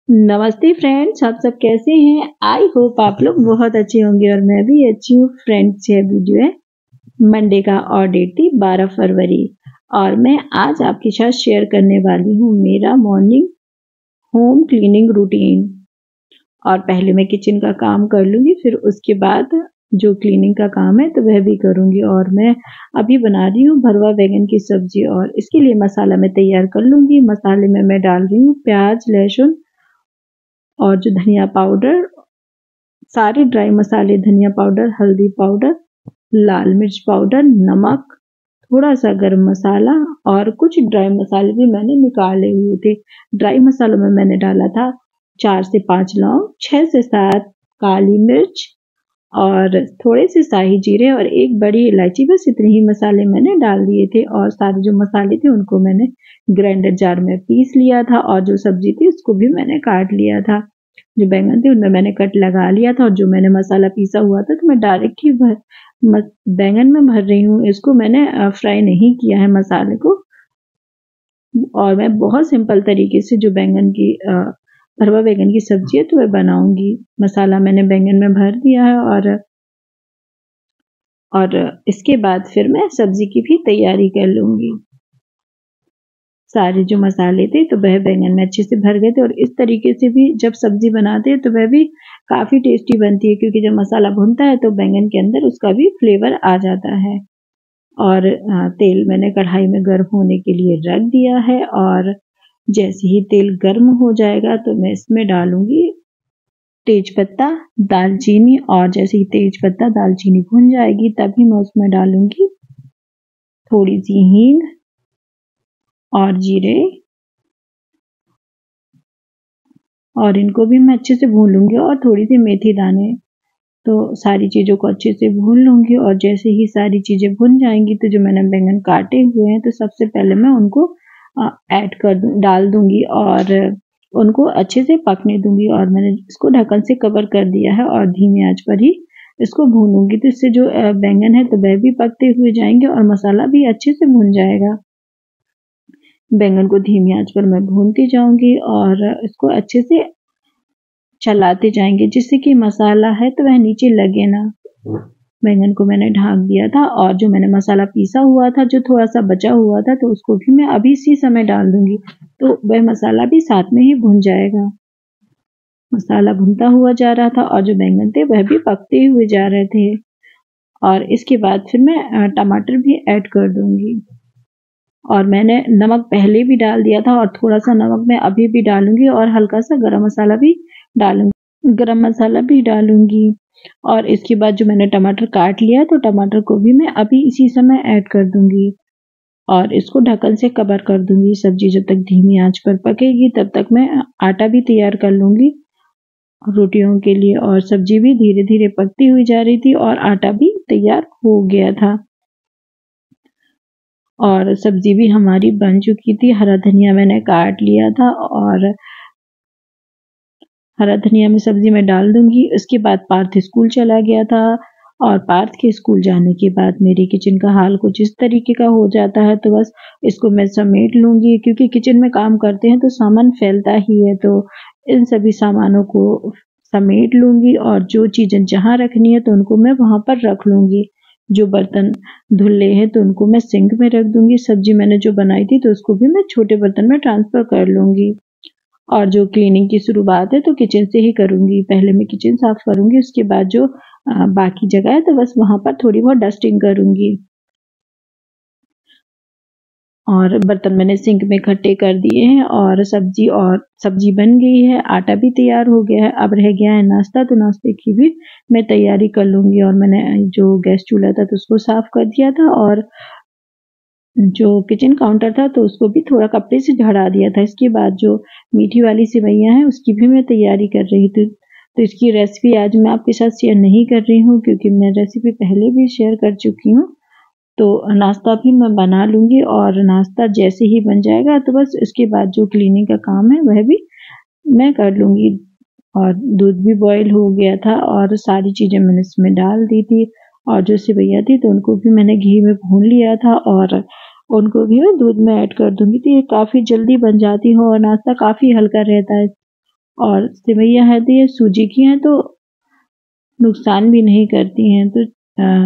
नमस्ते फ्रेंड्स, आप सब कैसे हैं? आई होप आप लोग बहुत अच्छे होंगे और मैं भी अच्छी हूँ। फ्रेंड्स, यह वीडियो है मंडे का और डेट थी 12 फरवरी और मैं आज आपके साथ शेयर करने वाली हूँ मेरा मॉर्निंग होम क्लीनिंग रूटीन। और पहले मैं किचन का काम कर लूँगी, फिर उसके बाद जो क्लीनिंग का काम है तो वह भी करूँगी। और मैं अभी बना रही हूँ भरवा बैंगन की सब्जी और इसके लिए मसाला मैं तैयार कर लूँगी। मसाले में मैं डाल रही हूँ प्याज, लहसुन और जो धनिया पाउडर, सारे ड्राई मसाले, धनिया पाउडर, हल्दी पाउडर, लाल मिर्च पाउडर, नमक, थोड़ा सा गरम मसाला और कुछ ड्राई मसाले भी मैंने निकाले हुए थे। ड्राई मसालों में मैंने डाला था 4 से 5 लौंग, 6 से 7 काली मिर्च और थोड़े से शाही जीरे और एक बड़ी इलायची। बस इतने ही मसाले मैंने डाल दिए थे और सारे जो मसाले थे उनको मैंने ग्राइंडर जार में पीस लिया था और जो सब्जी थी उसको भी मैंने काट लिया था। जो बैंगन थे उनमें मैंने कट लगा लिया था और जो मैंने मसाला पीसा हुआ था तो मैं डायरेक्ट ही बैंगन में भर रही हूँ। इसको मैंने फ्राई नहीं किया है मसाले को। और मैं बहुत सिंपल तरीके से जो बैंगन की भरवा बैंगन की सब्जी है तो वह बनाऊंगी। मसाला मैंने बैंगन में भर दिया है और इसके बाद फिर मैं सब्जी की भी तैयारी कर लूंगी। सारे जो मसाले थे तो वह बैंगन में अच्छे से भर गए थे और इस तरीके से भी जब सब्जी बनाते हैं तो वह भी काफ़ी टेस्टी बनती है, क्योंकि जब मसाला भुनता है तो बैंगन के अंदर उसका भी फ्लेवर आ जाता है। और तेल मैंने कढ़ाई में गर्म होने के लिए रख दिया है और जैसे ही तेल गर्म हो जाएगा तो मैं इसमें डालूंगी तेजपत्ता, दालचीनी। और जैसे ही तेजपत्ता दालचीनी भुन जाएगी तभी मैं उसमें डालूंगी थोड़ी सी हींग और जीरे और इनको भी मैं अच्छे से भून लूंगी और थोड़ी सी मेथी दाने। तो सारी चीज़ों को अच्छे से भून लूंगी और जैसे ही सारी चीज़ें भुन जाएंगी तो जो मैंने बैंगन काटे हुए हैं तो सबसे पहले मैं उनको डाल दूंगी और उनको अच्छे से पकने दूंगी। और मैंने इसको ढक्कन से कवर कर दिया है और धीमी आंच पर ही इसको भूनूंगी। तो इससे जो बैंगन है तो वह भी पकते हुए जाएंगे और मसाला भी अच्छे से भुन जाएगा। बैंगन को धीमी आंच पर मैं भूनती जाऊंगी और इसको अच्छे से चलाते जाएंगे जिससे कि मसाला है तो वह नीचे लगे ना। बैंगन को मैंने ढक दिया था और जो मैंने मसाला पीसा हुआ था जो थोड़ा सा बचा हुआ था तो उसको भी मैं अभी इसी समय डाल दूंगी, तो वह मसाला भी साथ में ही भुन जाएगा। मसाला भुनता हुआ जा रहा था और जो बैंगन थे वह भी पकते हुए जा रहे थे। और इसके बाद फिर मैं टमाटर भी ऐड कर दूंगी और मैंने नमक पहले भी डाल दिया था और थोड़ा सा नमक मैं अभी भी डालूंगी और हल्का सा गरम मसाला भी डालूंगी। और इसके बाद जो मैंने टमाटर काट लिया तो टमाटर को भी मैं अभी इसी समय ऐड कर दूंगी और इसको ढक्कन से कवर कर दूंगी। सब्जी जब तक धीमी आंच पर पकेगी तब तक मैं आटा भी तैयार कर लूंगी रोटियों के लिए। और सब्जी भी धीरे धीरे पकती हुई जा रही थी और आटा भी तैयार हो गया था और सब्जी भी हमारी बन चुकी थी। हरा धनिया मैंने काट लिया था और हरा धनिया में सब्जी में डाल दूंगी। उसके बाद पार्थ स्कूल चला गया था और पार्थ के स्कूल जाने के बाद मेरी किचन का हाल कुछ इस तरीके का हो जाता है। तो बस इसको मैं समेट लूंगी, क्योंकि किचन में काम करते हैं तो सामान फैलता ही है। तो इन सभी सामानों को समेट लूंगी और जो चीज़ें जहाँ रखनी है तो उनको मैं वहाँ पर रख लूंगी। जो बर्तन धुले हैं तो उनको मैं सिंक में रख दूंगी। सब्जी मैंने जो बनाई थी तो उसको भी मैं छोटे बर्तन में ट्रांसफ़र कर लूंगी। और जो क्लीनिंग की शुरुआत है तो किचन से ही करूँगी। पहले मैं किचन साफ करूँगी, उसके बाद जो बाकी जगह है तो बस वहाँ पर थोड़ी बहुत डस्टिंग करूँगी। और बर्तन मैंने सिंक में इकट्ठे कर दिए हैं और सब्जी बन गई है, आटा भी तैयार हो गया है। अब रह गया है नाश्ता, तो नाश्ते की भी मैं तैयारी कर लूँगी। और मैंने जो गैस चूल्हा था तो उसको साफ कर दिया था और जो किचन काउंटर था तो उसको भी थोड़ा कपड़े से झड़ा दिया था। इसके बाद जो मीठी वाली सेवइयाँ हैं उसकी भी मैं तैयारी कर रही थी। तो इसकी रेसिपी आज मैं आपके साथ शेयर नहीं कर रही हूँ, क्योंकि मैं रेसिपी पहले भी शेयर कर चुकी हूँ। तो नाश्ता भी मैं बना लूँगी और नाश्ता जैसे ही बन जाएगा तो बस इसके बाद जो क्लीनिंग का काम है वह भी मैं कर लूँगी। और दूध भी बॉयल हो गया था और सारी चीज़ें मैंने इसमें डाल दी थी और जो सेवइयाँ थी तो उनको भी मैंने घी में भून लिया था और उनको भी मैं दूध में ऐड कर दूंगी। तो ये काफ़ी जल्दी बन जाती है और नाश्ता काफ़ी हल्का रहता है। और सेवइयाँ है तो ये सूजी की हैं तो नुकसान भी नहीं करती हैं। तो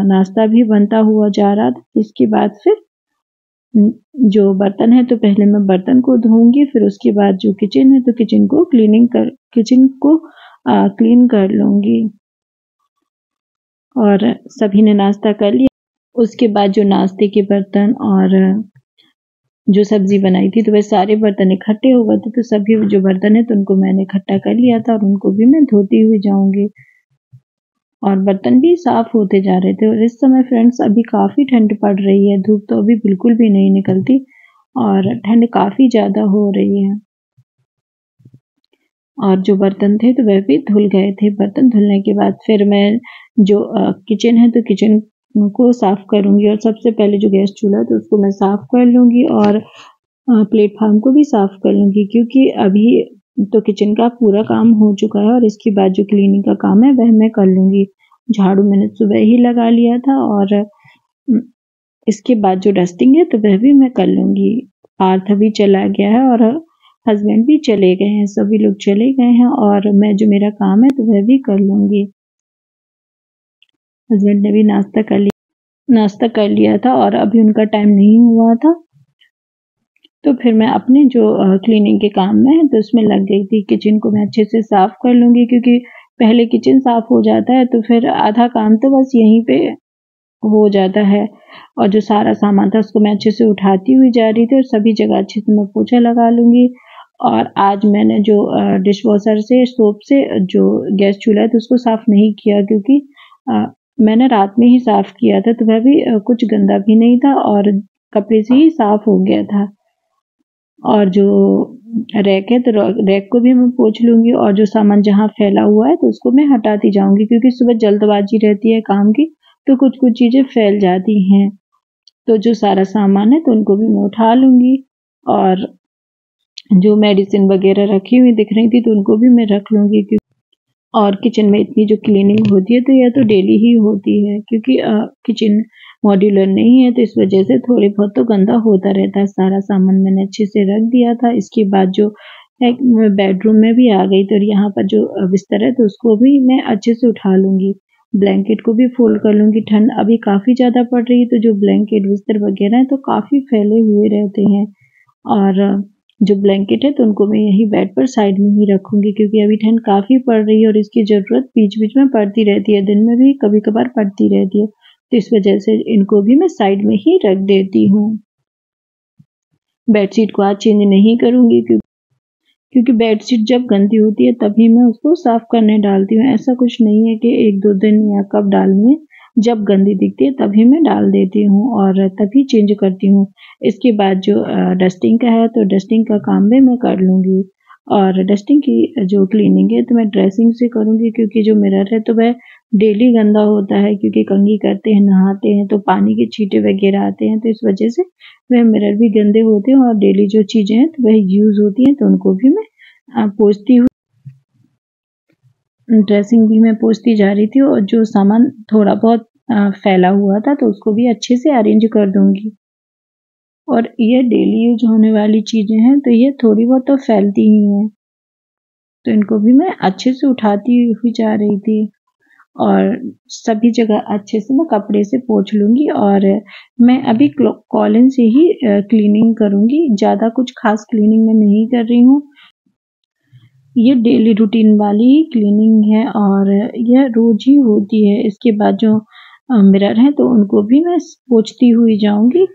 नाश्ता भी बनता हुआ जा रहा था। इसके बाद फिर जो बर्तन है तो पहले मैं बर्तन को धोऊंगी, फिर उसके बाद जो किचन है तो किचन को क्लीन कर लूंगी। और सभी ने नाश्ता कर लिया। उसके बाद जो नाश्ते के बर्तन और जो सब्जी बनाई थी तो वह सारे बर्तन इकट्ठे हो गए थे। तो सभी जो बर्तन है तो उनको मैंने इकट्ठा कर लिया था और उनको भी मैं धोती हुई जाऊंगी। और बर्तन भी साफ होते जा रहे थे। और इस समय फ्रेंड्स अभी काफ़ी ठंड पड़ रही है, धूप तो अभी बिल्कुल भी नहीं निकलती और ठंड काफ़ी ज़्यादा हो रही है। और जो बर्तन थे तो वह भी धुल गए थे। बर्तन धुलने के बाद फिर मैं जो किचन है तो किचन को साफ करूंगी। और सबसे पहले जो गैस चूल्हा है तो उसको मैं साफ कर लूंगी और प्लेटफॉर्म को भी साफ कर लूंगी, क्योंकि अभी तो किचन का पूरा काम हो चुका है। और इसके बाद जो क्लीनिंग का काम है वह मैं कर लूंगी। झाड़ू मैंने सुबह ही लगा लिया था और इसके बाद जो डस्टिंग है तो वह भी मैं कर लूंगी। पार्थ भी चला गया है और हस्बैंड भी चले गए हैं, सभी लोग चले गए हैं और मैं जो मेरा काम है तो वह भी कर लूंगी। हस्बैंड ने भी नाश्ता कर लिया था और अभी उनका टाइम नहीं हुआ था। तो फिर मैं अपने जो क्लीनिंग के काम में है तो उसमें लग गई थी। किचन को मैं अच्छे से साफ कर लूंगी, क्योंकि पहले किचन साफ हो जाता है तो फिर आधा काम तो बस यहीं पे हो जाता है। और जो सारा सामान था उसको मैं अच्छे से उठाती हुई जा रही थी और सभी जगह अच्छे से मैं पोछा लगा लूंगी। और आज मैंने जो डिश वॉशर से सोप से जो गैस चूल्हा है तो उसको साफ नहीं किया, क्योंकि मैंने रात में ही साफ किया था तो वह भी कुछ गंदा भी नहीं था और कपड़े से ही साफ हो गया था। और जो रैक है तो रैक को भी मैं पोंछ लूंगी और जो सामान जहाँ फैला हुआ है तो उसको मैं हटाती जाऊंगी, क्योंकि सुबह जल्दबाजी रहती है काम की तो कुछ चीजें फैल जाती हैं। तो जो सारा सामान है तो उनको भी मैं उठा लूंगी। और जो मेडिसिन वगैरह रखी हुई दिख रही थी तो उनको भी मैं रख लूंगी। और किचन में इतनी जो क्लीनिंग होती है तो यह तो डेली ही होती है, क्योंकि किचन मॉड्यूलर नहीं है तो इस वजह से थोड़ी बहुत तो गंदा होता रहता है। सारा सामान मैंने अच्छे से रख दिया था। इसके बाद जो है मैं बेडरूम में भी आ गई तो यहाँ पर जो बिस्तर है तो उसको भी मैं अच्छे से उठा लूंगी। ब्लैंकेट को भी फोल्ड कर लूंगी। ठंड अभी काफ़ी ज़्यादा पड़ रही है तो जो ब्लैंकेट बिस्तर वगैरह है तो काफ़ी फैले हुए रहते हैं। और जो ब्लैंकेट है तो उनको मैं यही बेड पर साइड में ही रखूंगी, क्योंकि अभी ठंड काफ़ी पड़ रही है और इसकी ज़रूरत बीच बीच में पड़ती रहती है, दिन में भी कभी कभार पड़ती रहती है। तो इस वजह से इनको भी मैं साइड में ही रख देती हूँ। बेडशीट को आज चेंज नहीं करूंगी, क्योंकि बेडशीट जब गंदी होती है तभी मैं उसको साफ करने डालती हूँ। ऐसा कुछ नहीं है कि 1-2 दिन या कब डालनी है, जब गंदी दिखती है तभी मैं डाल देती हूँ और तभी चेंज करती हूँ। इसके बाद जो डस्टिंग का है तो डस्टिंग का काम भी मैं कर लूँगी। और डस्टिंग की जो क्लीनिंग है तो मैं ड्रेसिंग से करूँगी, क्योंकि जो मिरर है तो वह डेली गंदा होता है, क्योंकि कंघी करते हैं, नहाते हैं तो पानी के छींटे वगैरह आते हैं तो इस वजह से वह मिरर भी गंदे होते हैं। और डेली जो चीज़ें हैं तो वह यूज़ होती हैं तो उनको भी मैं पोंछती हूँ। ड्रेसिंग भी मैं पोंछती जा रही थी और जो सामान थोड़ा बहुत फैला हुआ था तो उसको भी अच्छे से अरेंज कर दूंगी। और ये डेली यूज होने वाली चीज़ें हैं तो ये थोड़ी बहुत तो फैलती ही हैं, तो इनको भी मैं अच्छे से उठाती हुई जा रही थी। और सभी जगह अच्छे से मैं कपड़े से पोंछ लूँगी। और मैं अभी कॉलिन से ही क्लीनिंग करूँगी, ज़्यादा कुछ खास क्लीनिंग मैं नहीं कर रही हूँ। ये डेली रूटीन वाली क्लीनिंग है और यह रोज ही होती है। इसके बाद जो मिरर है तो उनको भी मैं पोंछती हुई जाऊँगी।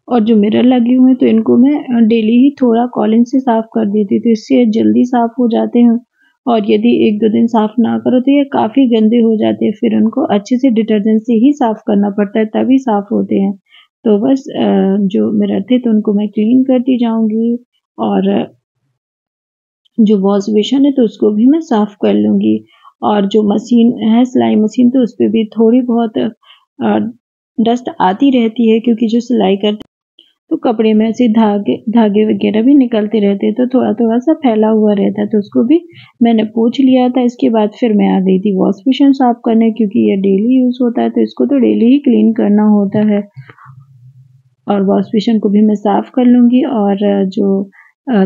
और जो मिरर लगे हुए हैं तो इनको मैं डेली ही थोड़ा कॉलिन से साफ कर देती थी, इससे जल्दी साफ हो जाते हैं। और यदि 1-2 दिन साफ ना करो तो ये काफ़ी गंदे हो जाते हैं, फिर उनको अच्छे से डिटर्जेंट से ही साफ करना पड़ता है तभी साफ होते हैं। तो बस जो मिरर थे तो उनको मैं क्लीन करती जाऊँगी। और जो वॉश बेसिन है तो उसको भी मैं साफ कर लूँगी। और जो मशीन है सिलाई मशीन तो उस पर भी थोड़ी बहुत डस्ट आती रहती है, क्योंकि जो सिलाई करते तो कपड़े में से धागे वगैरह भी निकलते रहते हैं तो थोड़ा सा फैला हुआ रहता है, तो उसको भी मैंने पोंछ लिया था। इसके बाद फिर मैं आ गई थी वॉश बेसिन साफ करने, क्योंकि ये डेली यूज़ होता है तो इसको तो डेली ही क्लीन करना होता है। और वॉश बेसिन को भी मैं साफ कर लूँगी। और जो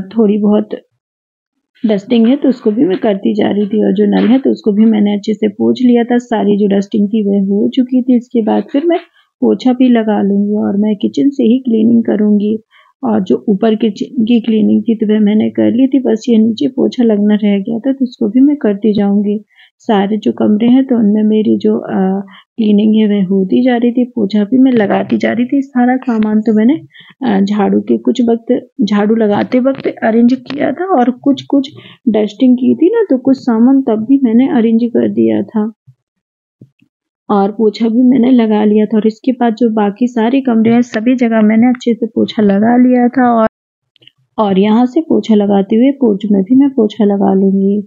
थोड़ी बहुत डस्टिंग है तो उसको भी मैं करती जा रही थी, और जो नल है तो उसको भी मैंने अच्छे से पोंछ लिया था। सारी जो डस्टिंग थी वह हो चुकी थी। इसके बाद फिर मैं पोछा भी लगा लूँगी और मैं किचन से ही क्लीनिंग करूँगी। और जो ऊपर किचन की क्लीनिंग थी तो वह मैंने कर ली थी, बस ये नीचे पोछा लगना रह गया था तो उसको भी मैं करती जाऊँगी। सारे जो कमरे हैं तो उनमें मेरी जो क्लीनिंग है वह होती जा रही थी, पोछा भी मैं लगाती जा रही थी। सारा सामान तो मैंने झाड़ू के कुछ वक्त झाड़ू लगाते वक्त अरेंज किया था, और कुछ कुछ डस्टिंग की थी ना तो कुछ सामान तब भी मैंने अरेंज कर दिया था, और पोछा भी मैंने लगा लिया था। और इसके बाद जो बाकी सारे कमरे हैं सभी जगह मैंने अच्छे से पोछा लगा लिया था, और यहाँ से पोछा लगाते हुए पोर्च में भी मैं पोछा लगा लूँगी।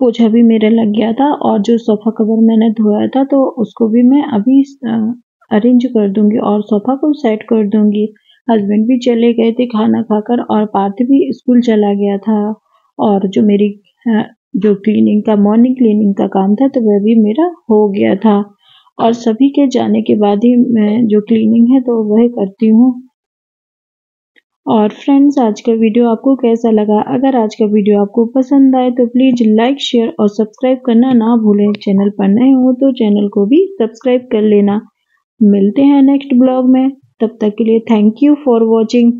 पोछा भी मेरा लग गया था, और जो सोफ़ा कवर मैंने धोया था तो उसको भी मैं अभी अरेंज कर दूँगी और सोफ़ा को सेट कर दूँगी। हस्बैंड भी चले गए थे खाना खाकर, और पार्थ भी स्कूल चला गया था, और जो मेरी जो क्लीनिंग का मॉर्निंग क्लीनिंग का काम था तो वह भी मेरा हो गया था। और सभी के जाने के बाद ही मैं जो क्लीनिंग है तो वह करती हूँ। और फ्रेंड्स, आज का वीडियो आपको कैसा लगा? अगर आज का वीडियो आपको पसंद आए तो प्लीज़ लाइक, शेयर और सब्सक्राइब करना ना भूलें। चैनल पर नए हो तो चैनल को भी सब्सक्राइब कर लेना। मिलते हैं नेक्स्ट ब्लॉग में, तब तक के लिए थैंक यू फॉर वॉचिंग।